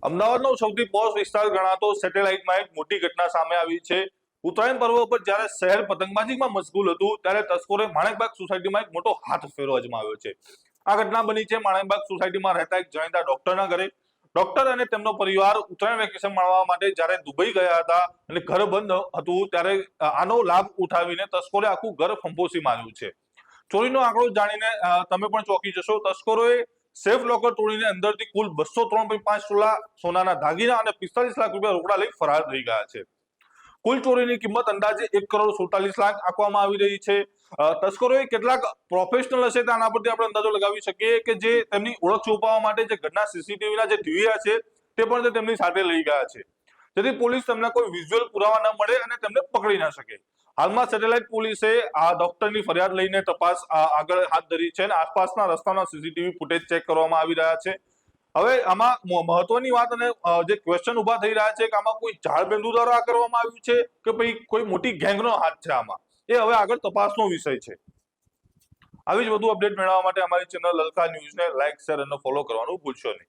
અમદાવાદનો સૌથી પોશ વિસ્તાર ગણાતો સેટેલાઇટમાં એક મોટી ઘટના સામે આવી છે। ઉત્તરાયણ પર્વ પર જ્યારે શહેર પતંગબાજીમાં મશગુલ હતું ત્યારે તસ્કરોએ માણેકબાગ સોસાયટીમાં એક મોટો હાથ ફેરો અજમાવ્યો છે। આ ઘટના બની છે માણેકબાગ સોસાયટીમાં રહેતા એક જાણીતા ડોક્ટરના ઘરે। ડોક્ટર અને તેમનો પરિવાર ઉત્તરાયણ વેકેશન માણવા માટે જ્યારે દુબઈ ગયા હતા અને ઘર બંધ હતું ત્યારે આનો લાભ ઉઠાવીને તસ્કરોએ આખું ઘર ફંફોસી માર્યું છે। ચોરીનો આંકડો જાણીને તમે પણ ચોંકી જશો। તસ્કરોએ સેફ લોકર તોડીને અંદરથી કુલ 203.5 તોલા સોનાના દાગીના અને 45 લાખ રૂપિયા રોકડા લઈ ફરાર થઈ ગયા છે। કુલ ચોરીની કિંમત અંદાજે 1,47,00,000 આંકવામાં આવી રહી છે। તસ્કરોએ કેટલાક પ્રોફેશનલ હશે તેના પરથી આપણે અંદાજો લગાવી શકીએ કે જે તેમની ઓળખ છુપાવવા માટે જે ઘરના સીસીટીવીના જે ડીવીઆર છે તે પણ તેમની સાથે લઈ ગયા છે, જેથી પોલીસ તેમને કોઈ વિઝ્યુઅલ પુરાવા ન મળે અને તેમને પકડી ન શકે। હાલમાં સેટેલાઇટ પોલીસે આ ડોક્ટરની ફરિયાદ લઈને તપાસ આગળ હાથ ધરી છે અને આસપાસના રસ્તાના સીસીટીવી ફૂટેજ ચેક કરવામાં આવી રહ્યા છે। હવે આમાં મહત્વની વાત અને જે ક્વેશ્ચન ઉભા થઈ રહ્યા છે કે આમાં કોઈ ઝાડબંધુ દ્વારા આ કરવામાં આવ્યું છે કે પછી કોઈ મોટી ગેંગનો હાથ છે આમાં, એ હવે આગળ તપાસનો વિષય છે। આવી જ વધુ અપડેટ મેળવવા માટે અમારી ચેનલ લલકા ન્યૂઝને લાઇક, શેર અને ફોલો કરવાનું ભૂલશો નહીં।